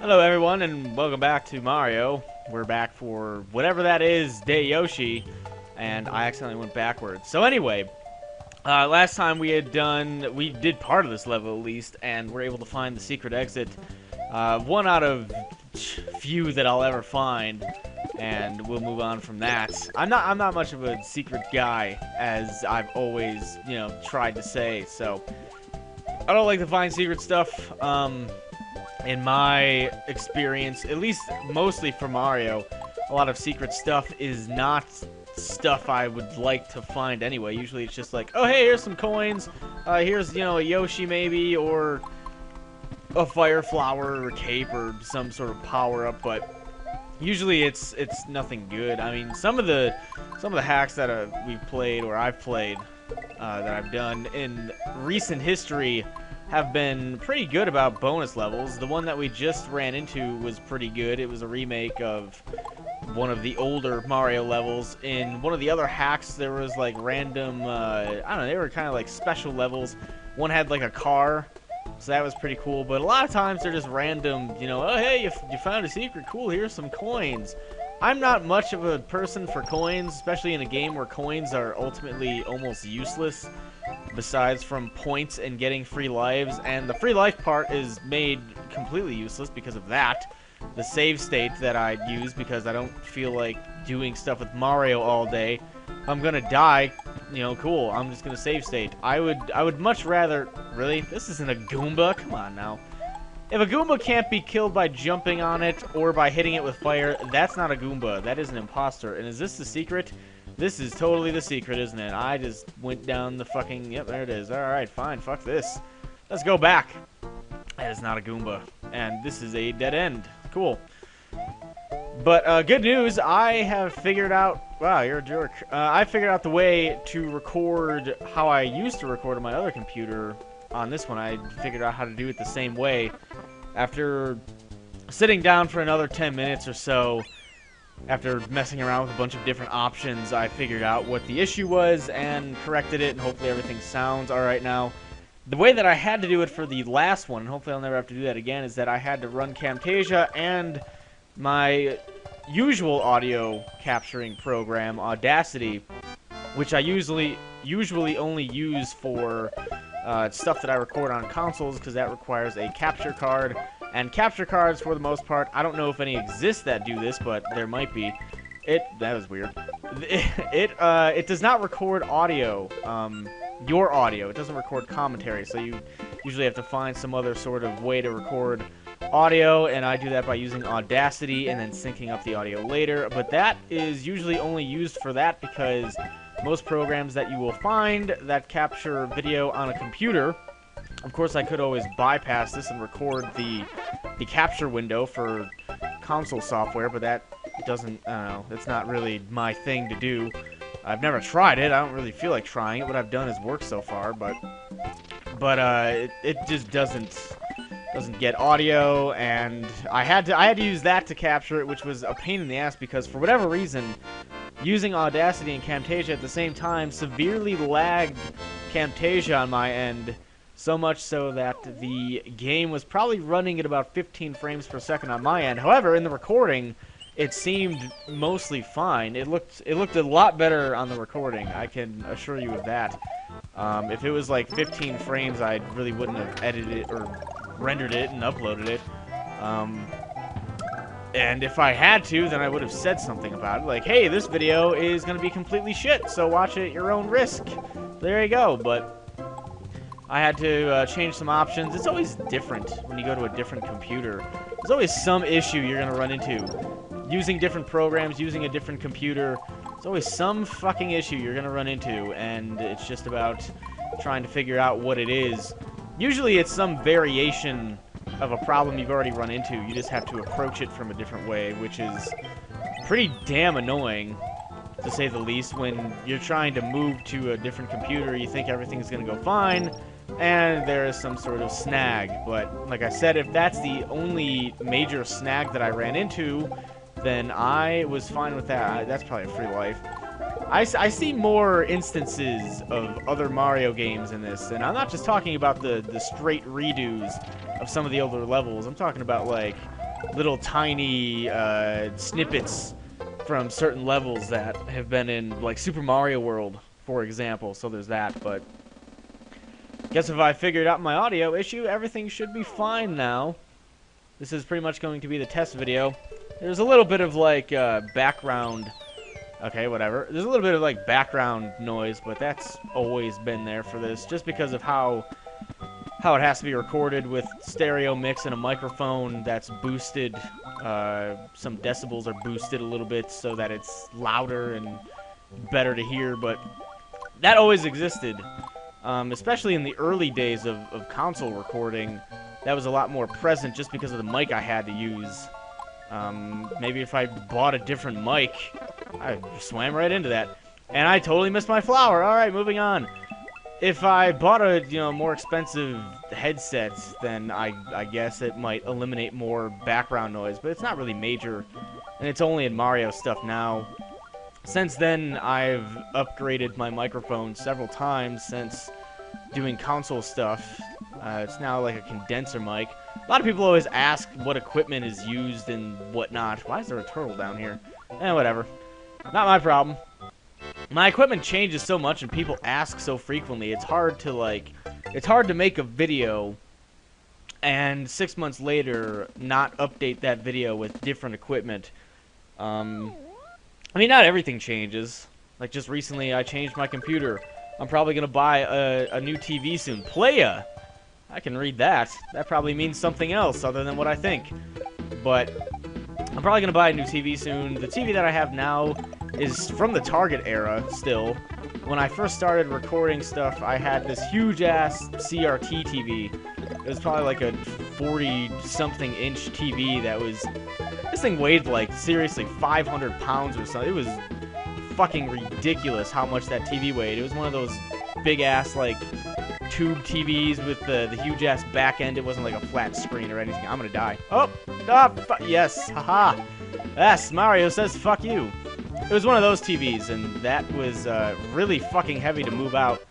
Hello everyone and welcome back to Mario. We're back for whatever that is, Day Yoshi, and I accidentally went backwards. So anyway, last time we did part of this level at least, and we're able to find the secret exit. One out of few that I'll ever find, and we'll move on from that. I'm not much of a secret guy, as I've always, tried to say, so I don't like to find secret stuff. In my experience, at least mostly for Mario, a lot of secret stuff is not stuff I would like to find anyway. Usually it's just like, oh hey, here's some coins, here's, a Yoshi maybe, or a fire flower or a cape or some sort of power-up, but usually it's nothing good. I mean, some of the hacks that we've played, or I've played, that I've done in recent history have been pretty good about bonus levels. The one that we just ran into was pretty good. It was a remake of one of the older Mario levels. In one of the other hacks, there was like random, I don't know, they were kind of like special levels. One had like a car, so that was pretty cool. But a lot of times they're just random, oh hey, you found a secret, cool, here's some coins. I'm not much of a person for coins, especially in a game where coins are ultimately almost useless, besides from points and getting free lives, and the free life part is made completely useless because of that. The save state that I use because I don't feel like doing stuff with Mario all day. I'm gonna die, cool, I'm just gonna save state. I would much rather... Really? This isn't a Goomba? Come on now. If a Goomba can't be killed by jumping on it or by hitting it with fire, that's not a Goomba. That is an imposter. And is this the secret? This is totally the secret, isn't it? I just went down the fucking... Yep, there it is. Alright, fine. Fuck this. Let's go back. That is not a Goomba. And this is a dead end. Cool. But, good news. I have figured out... Wow, you're a jerk. I figured out the way to record how I used to record on my other computer. On this one, I figured out how to do it the same way. After sitting down for another 10 minutes or so, after messing around with a bunch of different options, I figured out what the issue was and corrected it, and hopefully everything sounds alright now. The way that I had to do it for the last one, and hopefully I'll never have to do that again, is that I had to run Camtasia and my usual audio capturing program, Audacity, which I usually only use for stuff that I record on consoles, because that requires a capture card. And capture cards, for the most part, I don't know if any exist that do this, but there might be. That was weird. It does not record audio, your audio. It doesn't record commentary, so you usually have to find some other sort of way to record audio, and I do that by using Audacity and then syncing up the audio later. But that is usually only used for that because most programs that you will find that capture video on a computer, of course I could always bypass this and record the capture window for console software, but that doesn't, I don't know, that's not really my thing to do. I've never tried it, I don't really feel like trying it. What I've done is work so far, but it just doesn't get audio, and I had to use that to capture it, which was a pain in the ass because for whatever reason, using Audacity and Camtasia at the same time severely lagged Camtasia on my end, so much so that the game was probably running at about 15 frames per second on my end. However, in the recording, it seemed mostly fine. It looked a lot better on the recording, I can assure you of that. If it was like 15 frames, I really wouldn't have edited it or rendered it and uploaded it. And if I had to, then I would have said something about it, like, hey, this video is going to be completely shit, so watch it at your own risk. There you go, but I had to change some options. It's always different when you go to a different computer. There's always some issue you're going to run into. Using different programs, using a different computer, there's always some fucking issue you're going to run into, and it's just about trying to figure out what it is. Usually it's some variation of a problem you've already run into. You just have to approach it from a different way, which is pretty damn annoying, to say the least. When you're trying to move to a different computer, you think everything's going to go fine, and there is some sort of snag. But like I said, if that's the only major snag that I ran into, then I was fine with that. That's probably a free life. I see more instances of other Mario games in this, and I'm not just talking about the straight redos of some of the older levels. I'm talking about, like, little tiny snippets from certain levels that have been in, like, Super Mario World, for example. So there's that, but guess if I figured out my audio issue, everything should be fine now. This is pretty much going to be the test video. There's a little bit of, like, background... Okay, whatever. There's a little bit of, like, background noise, but that's always been there for this, just because of how it has to be recorded with stereo mix and a microphone that's boosted. Some decibels are boosted a little bit so that it's louder and better to hear, but that always existed. Especially in the early days of console recording, that was a lot more present just because of the mic I had to use. Maybe if I bought a different mic, I swam right into that. And I totally missed my flower. Alright, moving on. If I bought a, more expensive headset, then I guess it might eliminate more background noise, but it's not really major, and it's only in Mario stuff now. Since then, I've upgraded my microphone several times since doing console stuff. It's now like a condenser mic. A lot of people always ask what equipment is used and whatnot. Why is there a turtle down here? Whatever. Not my problem. My equipment changes so much and people ask so frequently. It's hard to make a video and 6 months later not update that video with different equipment. I mean, not everything changes. Like, just recently I changed my computer. I'm probably going to buy a new TV soon. Playa! I can read that. That probably means something else other than what I think. But I'm probably going to buy a new TV soon. The TV that I have now is from the Target era still. When I first started recording stuff, I had this huge-ass CRT TV. It was probably like a 40-something inch TV that was... This thing weighed, like, seriously 500 pounds or something. It was fucking ridiculous how much that TV weighed. It was one of those big-ass, like, tube TVs with the huge-ass back end. It wasn't like a flat screen or anything. I'm gonna die. Oh! Yes! Haha! Yes, Mario says fuck you. It was one of those TVs, and that was really fucking heavy to move out.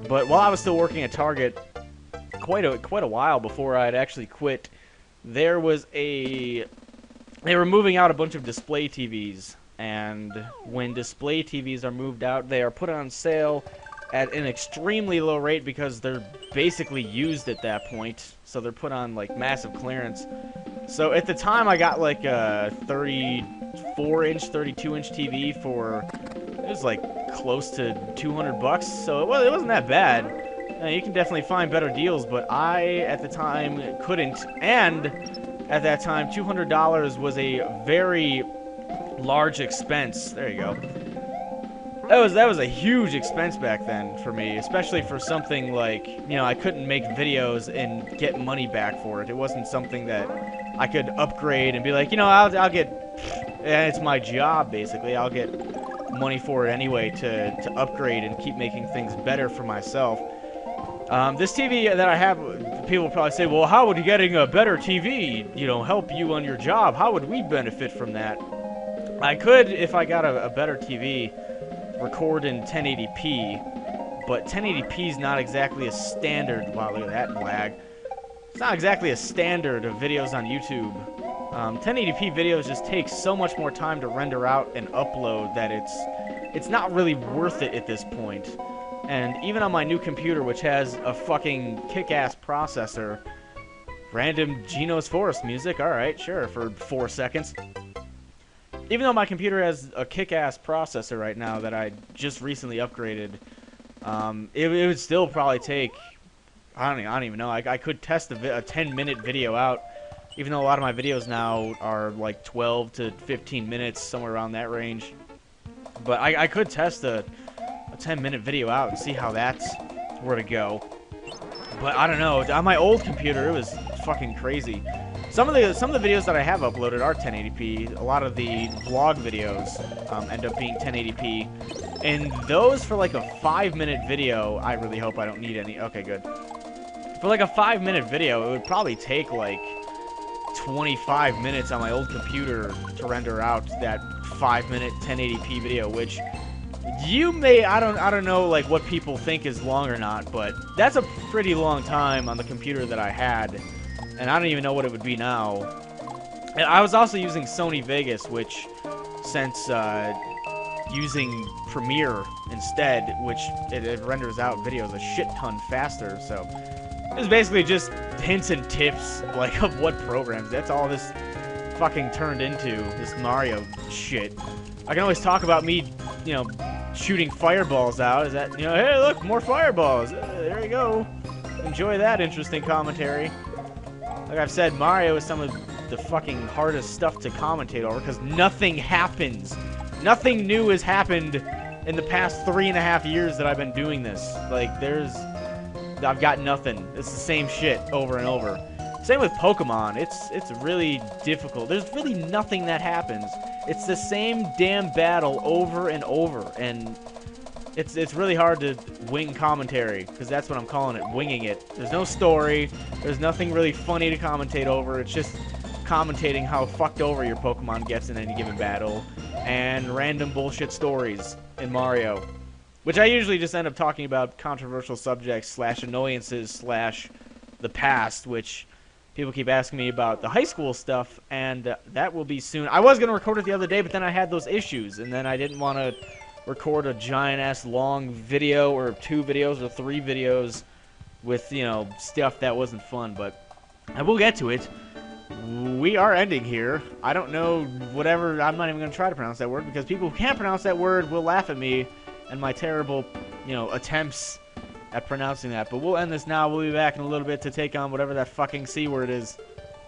But while I was still working at Target, quite a while before I'd actually quit, there was they were moving out a bunch of display TVs, and when display TVs are moved out, they are put on sale at an extremely low rate because they're basically used at that point. So they're put on, like, massive clearance. So at the time, I got like a 34-inch, 32-inch TV for, it was like close to 200 bucks. So it wasn't that bad. You can definitely find better deals, but I at the time couldn't. And at that time, $200 was a very large expense. There you go. That was a huge expense back then for me, especially for something like, I couldn't make videos and get money back for it. It wasn't something that I could upgrade and be like, I'll get, it's my job basically. I'll get money for it anyway to upgrade and keep making things better for myself. This TV that I have, people probably say, well, how would getting a better TV, help you on your job? How would we benefit from that? I could, if I got a better TV, record in 1080p, but 1080p is not exactly a standard. Wow, look at that lag. It's not exactly a standard of videos on YouTube. 1080p videos just take so much more time to render out and upload that it's not really worth it at this point. And even on my new computer, which has a fucking kick-ass processor, random Geno's Forest music, alright, sure, for 4 seconds. Even though my computer has a kick-ass processor right now that I just recently upgraded, it would still probably take, I don't even know, I could test a 10-minute video out, even though a lot of my videos now are like 12 to 15 minutes, somewhere around that range. But I could test a 10-minute video out and see how that's were to go. But I don't know, on my old computer, it was fucking crazy. Some of the videos that I have uploaded are 1080p. A lot of the vlog videos end up being 1080p. And those, for like a 5-minute video, I really hope I don't need any. Okay, good. For like a 5-minute video, it would probably take like 25 minutes on my old computer to render out that 5-minute 1080p video, which you may, I don't know like what people think is long or not, but that's a pretty long time on the computer that I had. And I don't even know what it would be now. And I was also using Sony Vegas, which since using Premiere instead, which it renders out videos a shit ton faster. So it was basically just hints and tips, like, of what programs. That's all this fucking turned into, this Mario shit. I can always talk about me, you know, shooting fireballs out. Is that, you know, hey, look, more fireballs. There you go. Enjoy that interesting commentary. Like I've said, Mario is some of the fucking hardest stuff to commentate over because nothing happens. Nothing new has happened in the past 3.5 years that I've been doing this. Like, I've got nothing. It's the same shit over and over. Same with Pokemon. It's really difficult. There's really nothing that happens. It's the same damn battle over and over, and it's really hard to wing commentary, because that's what I'm calling it, winging it. There's no story. There's nothing really funny to commentate over. It's just commentating how fucked over your Pokemon gets in any given battle, and random bullshit stories in Mario, which I usually just end up talking about controversial subjects / annoyances / the past, which people keep asking me about the high school stuff, and that will be soon. I was going to record it the other day, but then I had those issues, and then I didn't want to record a giant-ass long video or 2 videos or 3 videos with, you know, stuff that wasn't fun, but I will get to it. We are ending here. I don't know whatever. I'm not even going to try to pronounce that word because people who can't pronounce that word will laugh at me and my terrible, you know, attempts at pronouncing that. But we'll end this now. We'll be back in a little bit to take on whatever that fucking C word is.